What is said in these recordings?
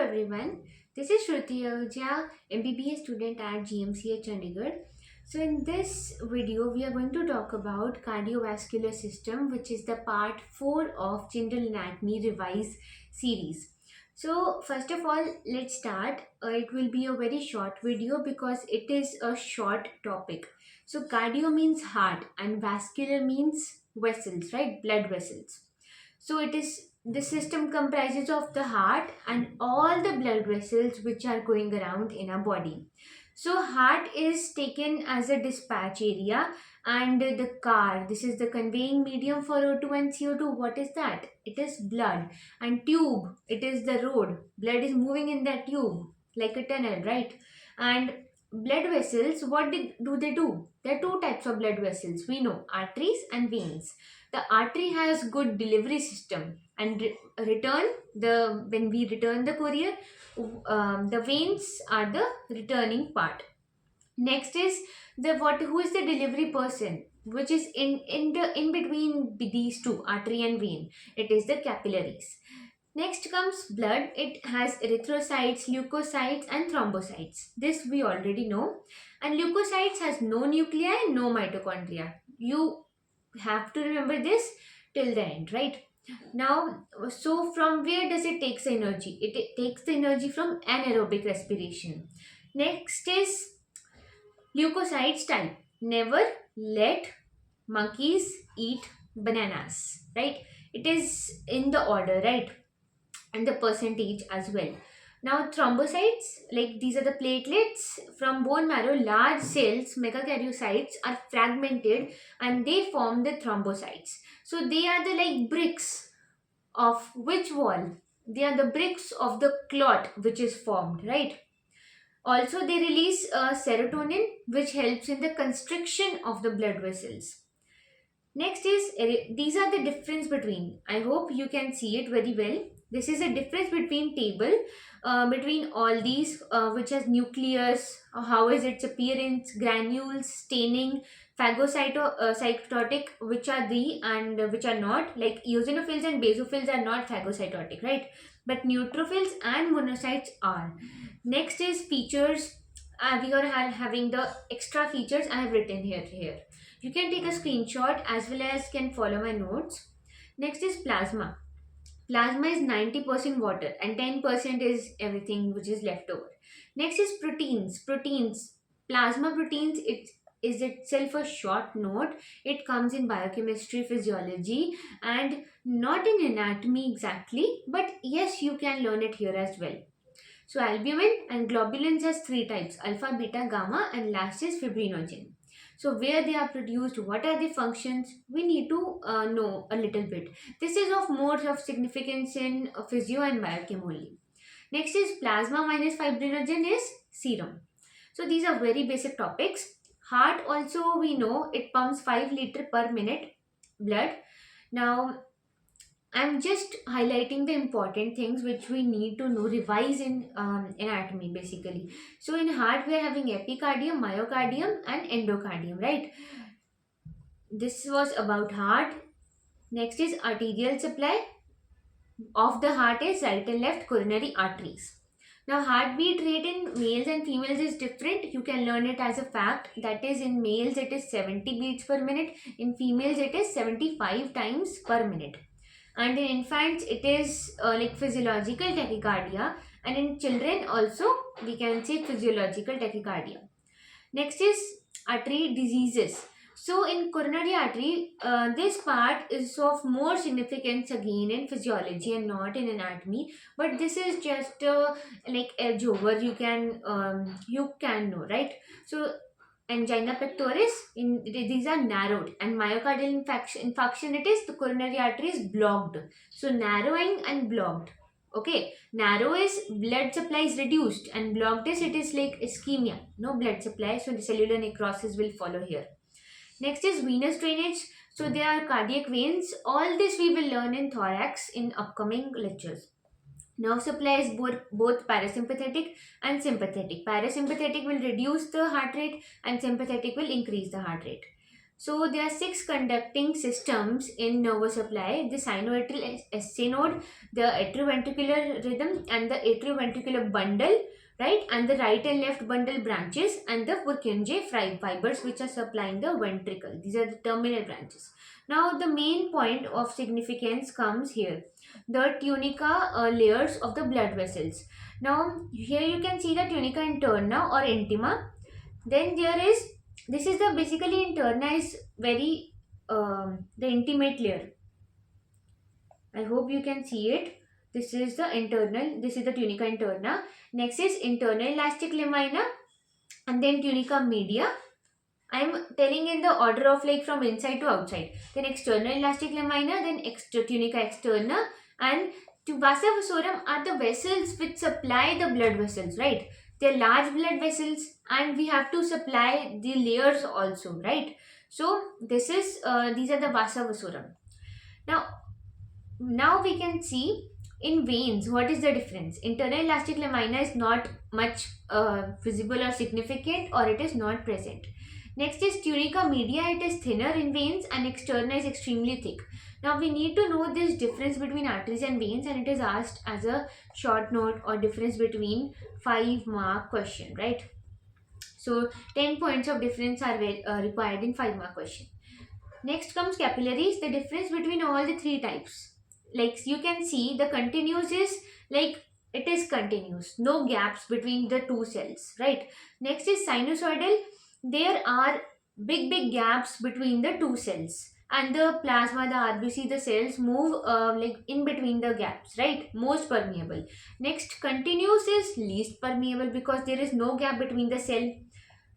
everyone, this is Shruti Ahuja, MBBS student at GMCH Chandigarh. So in this video, we are going to talk about cardiovascular system, which is the part 4 of General Anatomy Revise series. So first of all, let's start. It will be a very short video because it is a short topic. So cardio means heart and vascular means vessels, right? Blood vessels. So it is the system comprises of the heart and all the blood vessels which are going around in our body. So heart is taken as a dispatch area, and the car, this is the conveying medium for O2 and CO2. What is that? It is blood. And tube, it is the road. Blood is moving in that tube like a tunnel, right? And blood vessels, what do they do? There are two types of blood vessels. We know arteries and veins. The artery has good delivery system, and return the when we return the courier, the veins are the returning part. Next is the what who is the delivery person, which is in between these two, artery and vein. It is the capillaries. Next comes blood. It has erythrocytes, leukocytes and thrombocytes. This we already know. And leukocytes has no nuclei, no mitochondria. You have to remember this till the end, right? Now, so from where does it takes the energy? It takes the energy from anaerobic respiration. Next is leukocytes type. Never let monkeys eat bananas, right? It is in the order, right? And the percentage as well. Now thrombocytes, like these are the platelets from bone marrow. Large cells, megakaryocytes, are fragmented and they form the thrombocytes. So they are the like bricks of which wall? They are the bricks of the clot which is formed, right? Also they release serotonin, which helps in the constriction of the blood vessels. Next is, these are the difference between, I hope you can see it very well. This is a difference between table, between all these, which has nucleus, how is its appearance, granules, staining, phagocytotic, which are the and which are not, like eosinophils and basophils are not phagocytotic, right? But neutrophils and monocytes are. Next is features. We are having the extra features I have written here. You can take a screenshot as well as can follow my notes. Next is plasma. Plasma is 90% water and 10% is everything which is left over. Next is proteins. Plasma proteins, it is itself a short note. It comes in biochemistry, physiology, and not in anatomy exactly, but yes, you can learn it here as well. So albumin and globulins has three types: alpha, beta, gamma, and last is fibrinogen. So where they are produced, what are the functions, we need to know a little bit. This is of more of significance in physio and biochem only. Next is plasma minus fibrinogen is serum. So these are very basic topics. Heart also we know it pumps 5 liter per minute blood. Now I'm just highlighting the important things which we need to know, revise in anatomy basically. So in heart we are having epicardium, myocardium and endocardium, right? This was about heart. Next is arterial supply. Of the heart is right and left coronary arteries. Now heartbeat rate in males and females is different. You can learn it as a fact. That is, in males it is 70 beats per minute. In females it is 75 times per minute. And in infants it is like physiological tachycardia, and in children also we can say physiological tachycardia. Next is artery diseases. So in coronary artery, this part is of more significance again in physiology and not in anatomy, but this is just like edge over, you can know, right? So angina pectoris, these are narrowed, and myocardial infarction, it is the coronary artery is blocked. So narrowing and blocked. Okay, narrow is blood supply is reduced, and blocked is it is like ischemia, no blood supply, so the cellular necrosis will follow here. Next is venous drainage. So there are cardiac veins. All this we will learn in thorax in upcoming lectures. Nerve supply is both parasympathetic and sympathetic. Parasympathetic will reduce the heart rate and sympathetic will increase the heart rate. So there are 6 conducting systems in nervous supply: the sinoatrial SC node, the atrioventricular rhythm, and the atrioventricular bundle, right? And the right and left bundle branches, and the Purkinje fibers, which are supplying the ventricle. These are the terminal branches. Now the main point of significance comes here: the tunica layers of the blood vessels. Now here you can see the tunica interna or intima. Then there is, this is the basically interna is very the intimate layer. I hope you can see it. This is the internal, this is the tunica interna. Next is internal elastic lamina, and then tunica media. I am telling in the order of like from inside to outside. Then external elastic lamina, then tunica externa, and vasa vasorum are the vessels which supply the blood vessels, right? They're large blood vessels, and we have to supply the layers also, right? So this is these are the vasa vasorum. Now we can see in veins what is the difference. Internal elastic lamina is not much visible or significant, or it is not present. Next is tunica media, it is thinner in veins, and externa is extremely thick. Now we need to know this difference between arteries and veins, and it is asked as a short note or difference between 5-mark question, right? So 10 points of difference are required in 5-mark question. Next comes capillaries, the difference between all the 3 types. Like you can see, the continuous is like it is continuous, no gaps between the 2 cells, right? Next is sinusoidal, there are big gaps between the 2 cells, and the plasma, the RBC, the cells move like in between the gaps, right? Most permeable. Next, continuous is least permeable because there is no gap between the cell,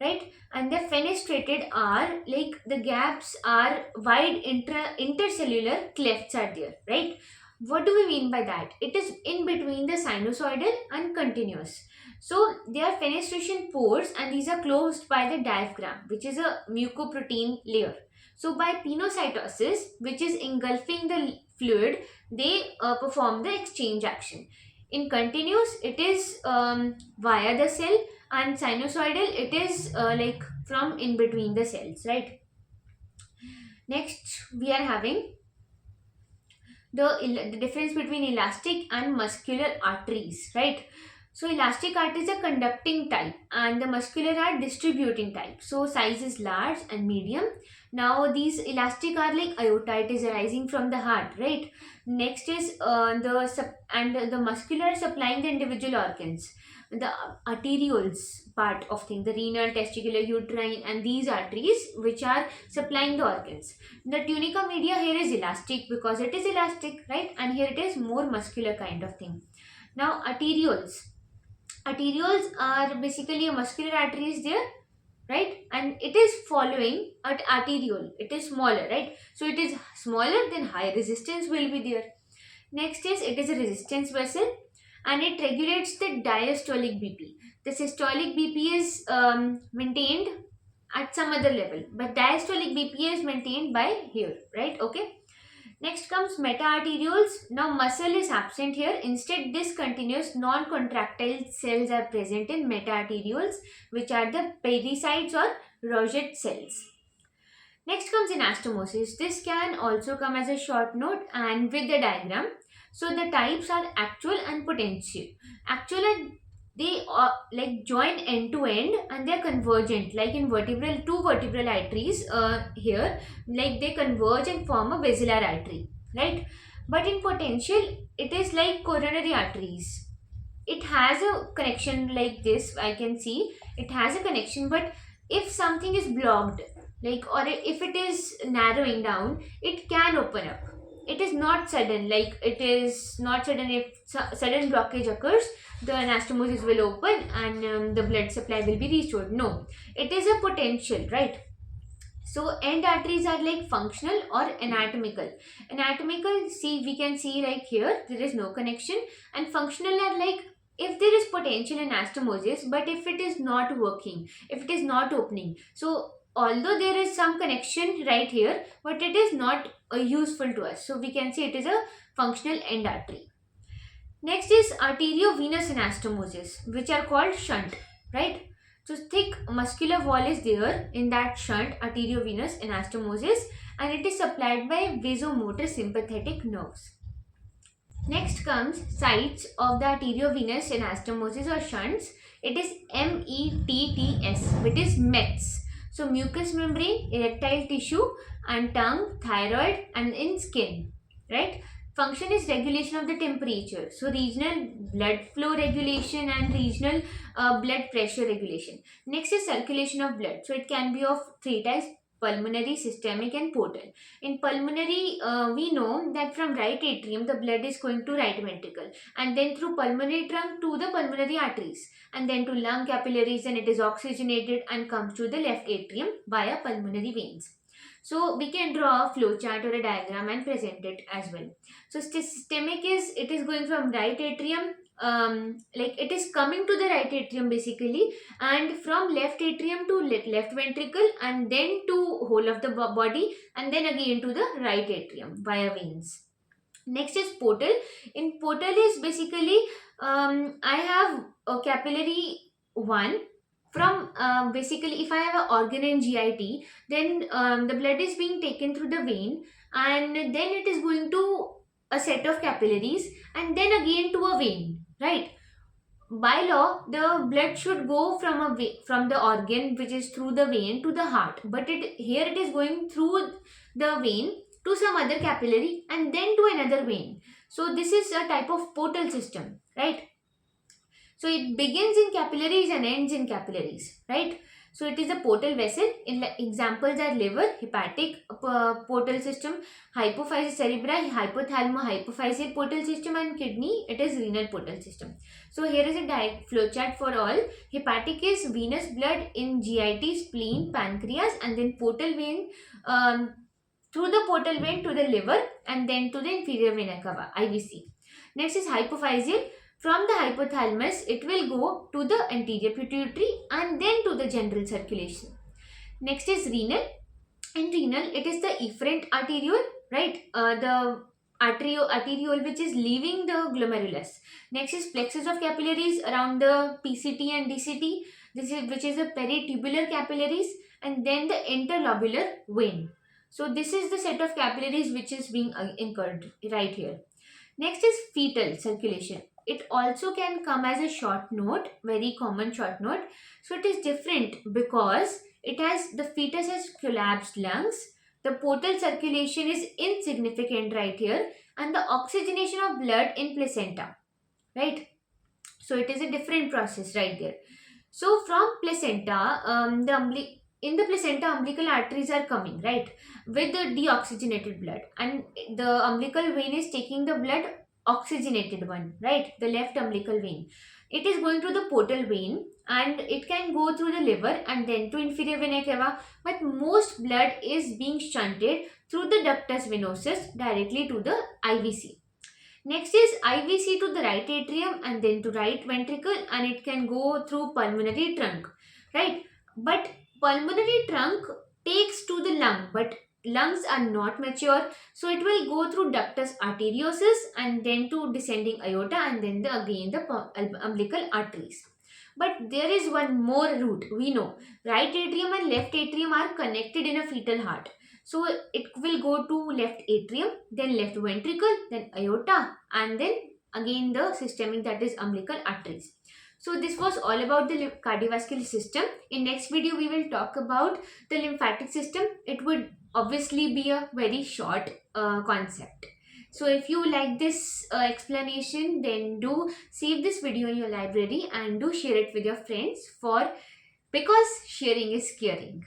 right? And the fenestrated are like the gaps are wide, intercellular clefts are there, right? What do we mean by that? It is in between the sinusoidal and continuous. So they are fenestration pores, and these are closed by the diaphragm, which is a mucoprotein layer. So by pinocytosis, which is engulfing the fluid, they perform the exchange action. In continuous, it is via the cell, and sinusoidal, it is like from in between the cells, right? Next we are having the difference between elastic and muscular arteries, right? So elastic arteries are conducting type, and the muscular are distributing type. So size is large and medium. Now these elastic are like aorta, it is arising from the heart, right? Next is the muscular supplying the individual organs. The arterioles part of thing, the renal, testicular, uterine, and these arteries which are supplying the organs. The tunica media here is elastic because it is elastic, right? And here it is more muscular kind of thing. Now arterioles are basically a muscular arteries there, right? And it is following at arteriole, it is smaller, right? So it is smaller, then high resistance will be there. Next is, it is a resistance vessel, and it regulates the diastolic BP. The systolic BP is maintained at some other level, but diastolic BP is maintained by here, right? Okay. Next comes meta-arterioles. Now muscle is absent here. Instead, discontinuous non-contractile cells are present in meta-arterioles, which are the pericytes or Roget cells. Next comes anastomosis. This can also come as a short note and with the diagram. So the types are actual and potential. Actual, they like join end to end, and they are convergent, like in vertebral, 2 vertebral arteries here, like they converge and form a basilar artery, right? But in potential, it is like coronary arteries. It has a connection like this, I can see it has a connection, but if something is blocked, like, or if it is narrowing down, it can open up. It is not sudden, like it is not sudden. If sudden blockage occurs, the anastomosis will open, and the blood supply will be restored. No, it is a potential, right? So end arteries are like functional or anatomical. Anatomical, see, we can see like here there is no connection, and functional are like if there is potential anastomosis, but if it is not working, if it is not opening. So although there is some connection right here, but it is not useful to us. So we can say it is a functional end artery. Next is arteriovenous anastomosis, which are called shunt, right? So thick muscular wall is there in that shunt arteriovenous anastomosis, and it is supplied by vasomotor sympathetic nerves. Next comes sites of the arteriovenous anastomosis or shunts. It is METTS, which is METS. So mucous membrane, erectile tissue, and tongue, thyroid, and in skin, right? Function is regulation of the temperature. So regional blood flow regulation and regional blood pressure regulation. Next is circulation of blood. So it can be of three types: pulmonary, systemic, and portal. In pulmonary, we know that from right atrium the blood is going to right ventricle, and then through pulmonary trunk to the pulmonary arteries, and then to lung capillaries, and it is oxygenated and comes to the left atrium via pulmonary veins. So we can draw a flow chart or a diagram and present it as well. So systemic is, it is going from right atrium, like it is coming to the right atrium basically, and from left atrium to left ventricle, and then to whole of the body, and then again to the right atrium via veins. Next is portal. In portal is basically, I have a capillary 1 from, basically if I have an organ in GIT, then the blood is being taken through the vein, and then it is going to a set of capillaries, and then again to a vein, right? By law, the blood should go from from the organ which is through the vein to the heart, but here it is going through the vein to some other capillary and then to another vein. So this is a type of portal system, right? So it begins in capillaries and ends in capillaries, right? So it is a portal vessel. In examples are liver, hepatic portal system, hypophysis cerebri, hypothalamo-hypophyseal portal system, and kidney, it is renal portal system. So here is a flowchart for all. Hepatic is venous blood in GIT, spleen, pancreas, and then portal vein, through the portal vein to the liver, and then to the inferior vena cava, IVC. Next is hypophyseal. From the hypothalamus, it will go to the anterior pituitary and then to the general circulation. Next is renal. In renal, it is the efferent arteriole, right? The arteriole which is leaving the glomerulus. Next is plexus of capillaries around the PCT and DCT, which is the peritubular capillaries, and then the interlobular vein. So this is the set of capillaries which is being incurred right here. Next is fetal circulation. It also can come as a short note, very common short note. So it is different because the fetus has collapsed lungs. The portal circulation is insignificant right here, and the oxygenation of blood in placenta, right? So it is a different process right there. So from placenta, in the placenta, umbilical arteries are coming, right, with the deoxygenated blood, and the umbilical vein is taking the blood, oxygenated one, right, the left umbilical vein. It is going to the portal vein, and it can go through the liver and then to inferior vena cava, but most blood is being shunted through the ductus venosus directly to the IVC. Next is IVC to the right atrium and then to right ventricle, and it can go through pulmonary trunk, right? But pulmonary trunk takes to the lung, but lungs are not mature, so it will go through ductus arteriosus and then to descending aorta, and then again the umbilical arteries. But there is one more route. We know right atrium and left atrium are connected in a fetal heart. So it will go to left atrium, then left ventricle, then aorta, and then again the systemic, that is umbilical arteries. So this was all about the cardiovascular system. In next video we will talk about the lymphatic system. It would obviously be a very short concept. So if you like this explanation, then do save this video in your library and do share it with your friends, because sharing is caring.